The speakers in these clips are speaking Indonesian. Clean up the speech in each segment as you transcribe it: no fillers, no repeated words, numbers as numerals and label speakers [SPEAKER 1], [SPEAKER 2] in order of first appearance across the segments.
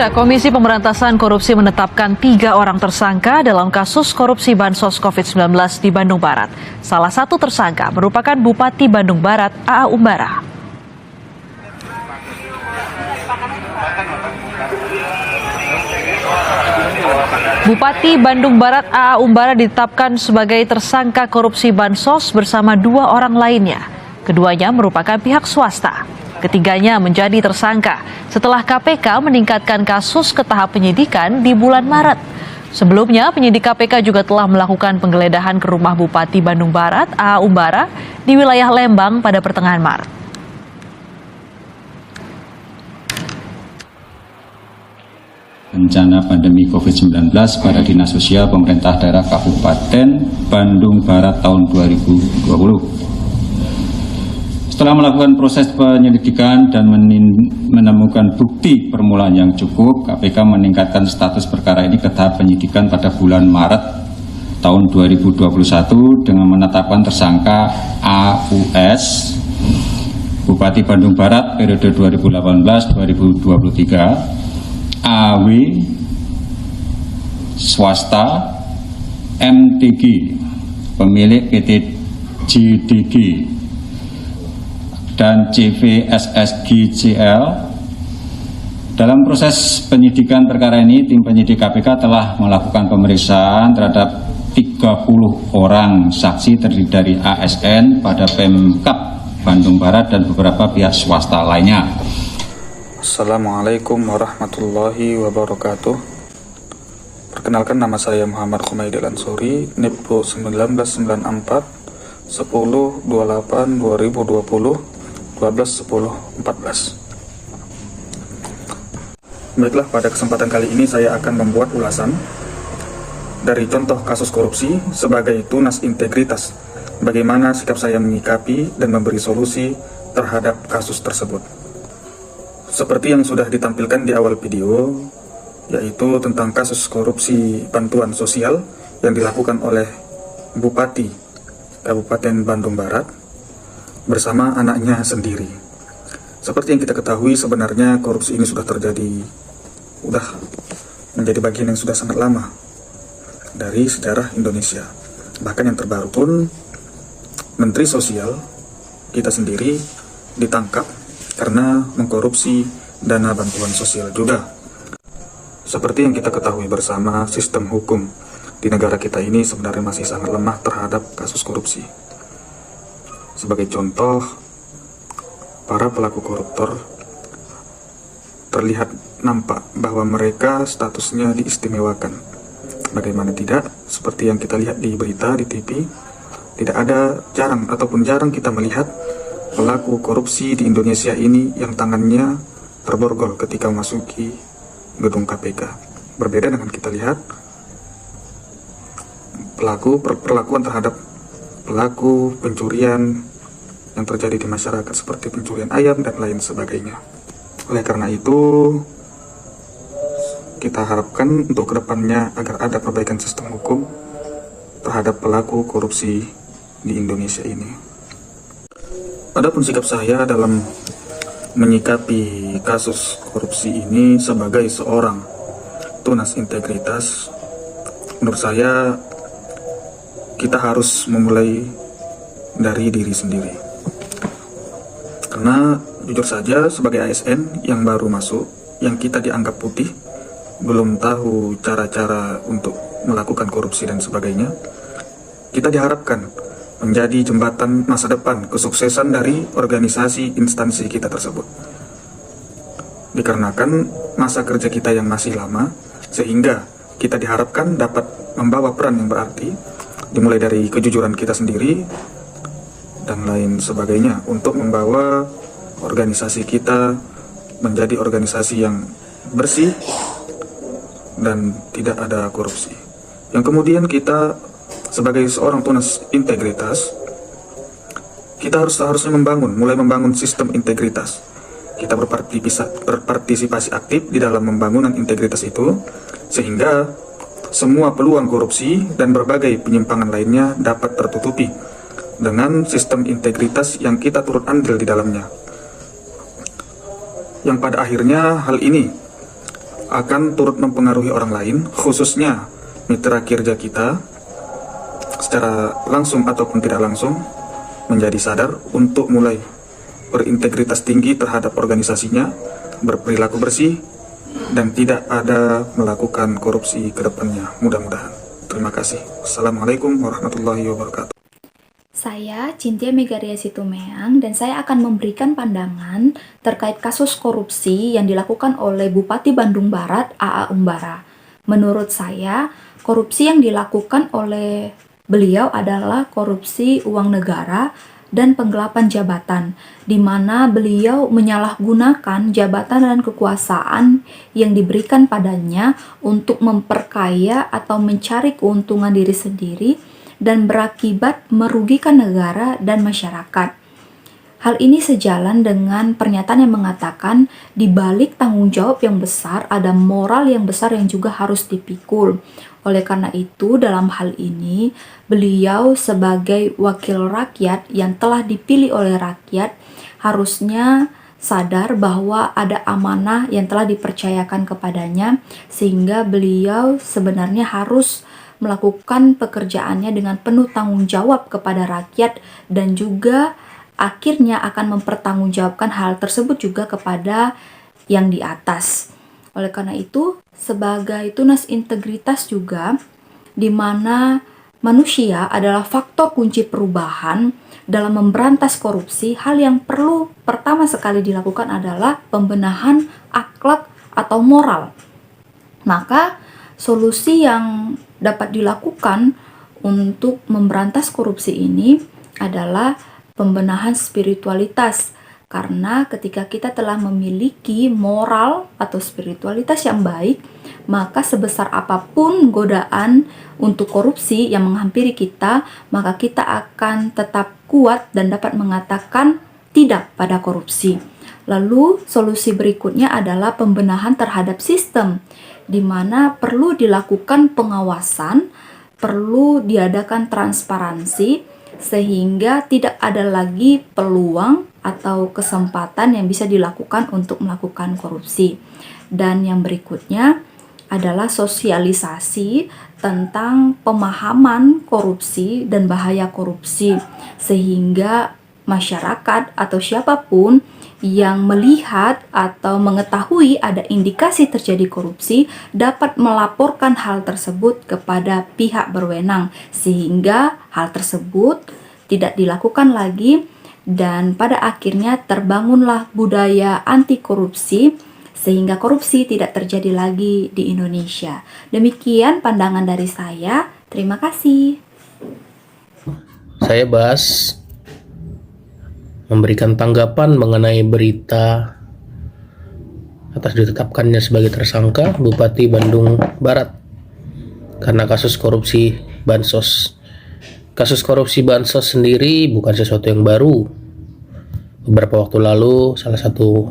[SPEAKER 1] Saudara, Komisi Pemberantasan Korupsi menetapkan 3 orang tersangka dalam kasus korupsi Bansos COVID-19 di Bandung Barat. Salah satu tersangka merupakan Bupati Bandung Barat, A.A. Umbara. Bupati Bandung Barat, A.A. Umbara ditetapkan sebagai tersangka korupsi Bansos bersama 2 orang lainnya. Keduanya merupakan pihak swasta. Ketiganya menjadi tersangka setelah KPK meningkatkan kasus ke tahap penyidikan di bulan Maret. Sebelumnya, penyidik KPK juga telah melakukan penggeledahan ke rumah Bupati Bandung Barat, A.A. Umbara, di wilayah Lembang pada pertengahan Maret.
[SPEAKER 2] Bencana pandemi COVID-19 pada Dinas Sosial Pemerintah Daerah Kabupaten Bandung Barat tahun 2020. Setelah melakukan proses penyelidikan dan menemukan bukti permulaan yang cukup, KPK meningkatkan status perkara ini ke tahap penyidikan pada bulan Maret tahun 2021 dengan menetapkan tersangka AUS, Bupati Bandung Barat periode 2018-2023, AW, swasta, MTG, pemilik PT JDG, dan CVSSGCL. Dalam proses penyidikan perkara ini, tim penyidik KPK telah melakukan pemeriksaan terhadap 30 orang saksi terdiri dari ASN pada Pemkab Bandung Barat dan beberapa pihak swasta lainnya.
[SPEAKER 3] Assalamualaikum warahmatullahi wabarakatuh. Perkenalkan, nama saya Muhammad Khumaidil Ansori, NIPO 1994 10 28 2020 12 10 14. Baiklah, pada kesempatan kali ini saya akan membuat ulasan dari contoh kasus korupsi sebagai tunas integritas, bagaimana sikap saya menyikapi dan memberi solusi terhadap kasus tersebut. Seperti yang sudah ditampilkan di awal video, yaitu tentang kasus korupsi bantuan sosial yang dilakukan oleh Bupati Kabupaten Bandung Barat bersama anaknya sendiri. Seperti yang kita ketahui, sebenarnya korupsi ini sudah menjadi bagian yang sudah sangat lama dari sejarah Indonesia. Bahkan yang terbaru pun, Menteri Sosial kita sendiri ditangkap karena mengkorupsi dana bantuan sosial juga. Seperti yang kita ketahui bersama, sistem hukum di negara kita ini sebenarnya masih sangat lemah terhadap kasus korupsi. Sebagai contoh, para pelaku koruptor terlihat nampak bahwa mereka statusnya diistimewakan. Bagaimana tidak, seperti yang kita lihat di berita, di TV, tidak ada jarang kita melihat pelaku korupsi di Indonesia ini yang tangannya terborgol ketika memasuki gedung KPK. Berbeda dengan kita lihat perlakuan terhadap pelaku pencurian yang terjadi di masyarakat seperti pencurian ayam dan lain sebagainya. Oleh karena itu, kita harapkan untuk kedepannya agar ada perbaikan sistem hukum terhadap pelaku korupsi di Indonesia ini. Adapun sikap saya dalam menyikapi kasus korupsi ini sebagai seorang tunas integritas, menurut saya kita harus memulai dari diri sendiri. Karena jujur saja, sebagai ASN yang baru masuk, yang kita dianggap putih, belum tahu cara-cara untuk melakukan korupsi dan sebagainya, kita diharapkan menjadi jembatan masa depan kesuksesan dari organisasi instansi kita tersebut. Dikarenakan masa kerja kita yang masih lama, sehingga kita diharapkan dapat membawa peran yang berarti, dimulai dari kejujuran kita sendiri dan lain sebagainya, untuk membawa organisasi kita menjadi organisasi yang bersih dan tidak ada korupsi. Yang kemudian kita sebagai seorang tunas integritas, kita harusnya mulai membangun sistem integritas. Kita berpartisipasi aktif di dalam pembangunan integritas itu, sehingga semua peluang korupsi dan berbagai penyimpangan lainnya dapat tertutupi dengan sistem integritas yang kita turut andil di dalamnya. Yang pada akhirnya hal ini akan turut mempengaruhi orang lain, khususnya mitra kerja kita, secara langsung ataupun tidak langsung, menjadi sadar untuk mulai berintegritas tinggi terhadap organisasinya, berperilaku bersih, dan tidak ada melakukan korupsi ke depannya, mudah-mudahan. Terima kasih. Assalamualaikum warahmatullahi wabarakatuh.
[SPEAKER 4] Saya Cintia Megaria Situmeang dan saya akan memberikan pandangan terkait kasus korupsi yang dilakukan oleh Bupati Bandung Barat A.A. Umbara. Menurut saya, korupsi yang dilakukan oleh beliau adalah korupsi uang negara dan penggelapan jabatan, di mana beliau menyalahgunakan jabatan dan kekuasaan yang diberikan padanya untuk memperkaya atau mencari keuntungan diri sendiri dan berakibat merugikan negara dan masyarakat. Hal ini sejalan dengan pernyataan yang mengatakan di balik tanggung jawab yang besar ada moral yang besar yang juga harus dipikul. Oleh karena itu, dalam hal ini, beliau sebagai wakil rakyat yang telah dipilih oleh rakyat harusnya sadar bahwa ada amanah yang telah dipercayakan kepadanya, sehingga beliau sebenarnya harus melakukan pekerjaannya dengan penuh tanggung jawab kepada rakyat dan juga akhirnya akan mempertanggungjawabkan hal tersebut juga kepada yang di atas. Oleh karena itu, sebagai tunas integritas juga, di mana manusia adalah faktor kunci perubahan dalam memberantas korupsi, hal yang perlu pertama sekali dilakukan adalah pembenahan akhlak atau moral. Maka, solusi yang dapat dilakukan untuk memberantas korupsi ini adalah pembenahan spiritualitas. Karena ketika kita telah memiliki moral atau spiritualitas yang baik, maka sebesar apapun godaan untuk korupsi yang menghampiri kita, maka kita akan tetap kuat dan dapat mengatakan tidak pada korupsi. Lalu solusi berikutnya adalah pembenahan terhadap sistem, di mana perlu dilakukan pengawasan, perlu diadakan transparansi, sehingga tidak ada lagi peluang atau kesempatan yang bisa dilakukan untuk melakukan korupsi. Dan yang berikutnya adalah sosialisasi tentang pemahaman korupsi dan bahaya korupsi, sehingga masyarakat atau siapapun yang melihat atau mengetahui ada indikasi terjadi korupsi dapat melaporkan hal tersebut kepada pihak berwenang, sehingga hal tersebut tidak dilakukan lagi dan pada akhirnya terbangunlah budaya anti korupsi sehingga korupsi tidak terjadi lagi di Indonesia. Demikian pandangan dari saya. Terima kasih.
[SPEAKER 5] Saya bahas memberikan tanggapan mengenai berita atas ditetapkannya sebagai tersangka Bupati Bandung Barat karena kasus korupsi Bansos. Kasus korupsi Bansos sendiri bukan sesuatu yang baru. Beberapa waktu lalu salah satu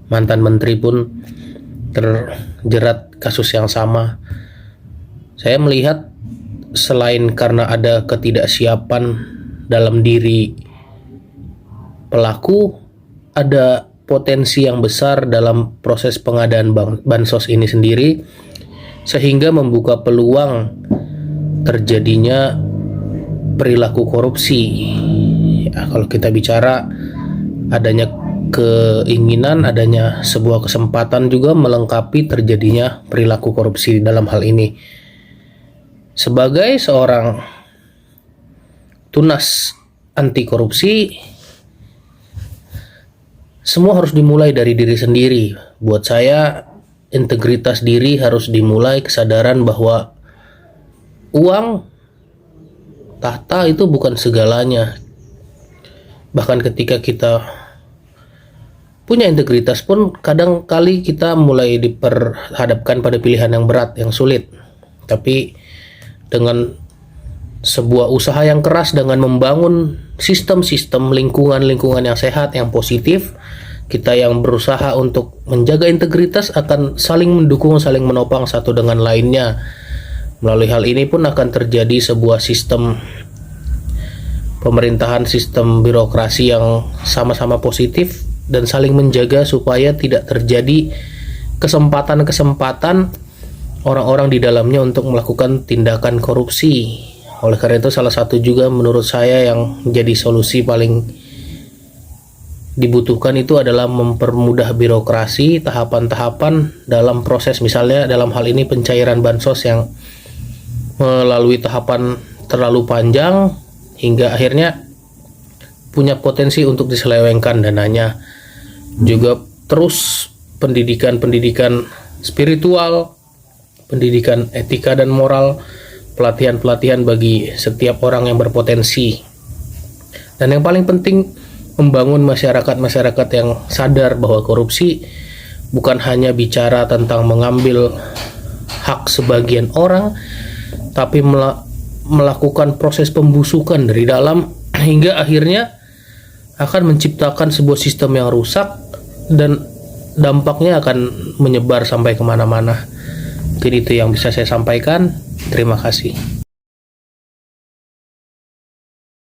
[SPEAKER 5] mantan menteri pun terjerat kasus yang sama. Saya melihat selain karena ada ketidaksiapan dalam diri pelaku, ada potensi yang besar dalam proses pengadaan bansos ini sendiri, sehingga membuka peluang terjadinya perilaku korupsi. Ya, kalau kita bicara adanya keinginan, adanya sebuah kesempatan juga melengkapi terjadinya perilaku korupsi dalam hal ini. Sebagai seorang tunas anti korupsi, semua harus dimulai dari diri sendiri. Buat saya, integritas diri harus dimulai kesadaran bahwa uang, tahta itu bukan segalanya. Bahkan ketika kita punya integritas pun kadang kali kita mulai diperhadapkan pada pilihan yang berat, yang sulit. Tapi dengan sebuah usaha yang keras, dengan membangun sistem-sistem lingkungan yang sehat, yang positif, kita yang berusaha untuk menjaga integritas akan saling mendukung, saling menopang satu dengan lainnya. Melalui hal ini pun akan terjadi sebuah sistem pemerintahan, sistem birokrasi yang sama-sama positif dan saling menjaga supaya tidak terjadi kesempatan-kesempatan orang-orang di dalamnya untuk melakukan tindakan korupsi. Oleh karena itu salah satu juga menurut saya yang menjadi solusi paling dibutuhkan itu adalah mempermudah birokrasi, tahapan-tahapan dalam proses, misalnya dalam hal ini pencairan bansos yang melalui tahapan terlalu panjang hingga akhirnya punya potensi untuk diselewengkan dananya. Juga terus pendidikan spiritual, pendidikan etika dan moral, pelatihan-pelatihan bagi setiap orang yang berpotensi. Dan yang paling penting, membangun masyarakat yang sadar bahwa korupsi bukan hanya bicara tentang mengambil hak sebagian orang, tapi melakukan proses pembusukan dari dalam hingga akhirnya akan menciptakan sebuah sistem yang rusak dan dampaknya akan menyebar sampai kemana-mana. Jadi itu yang bisa saya sampaikan. Terima kasih.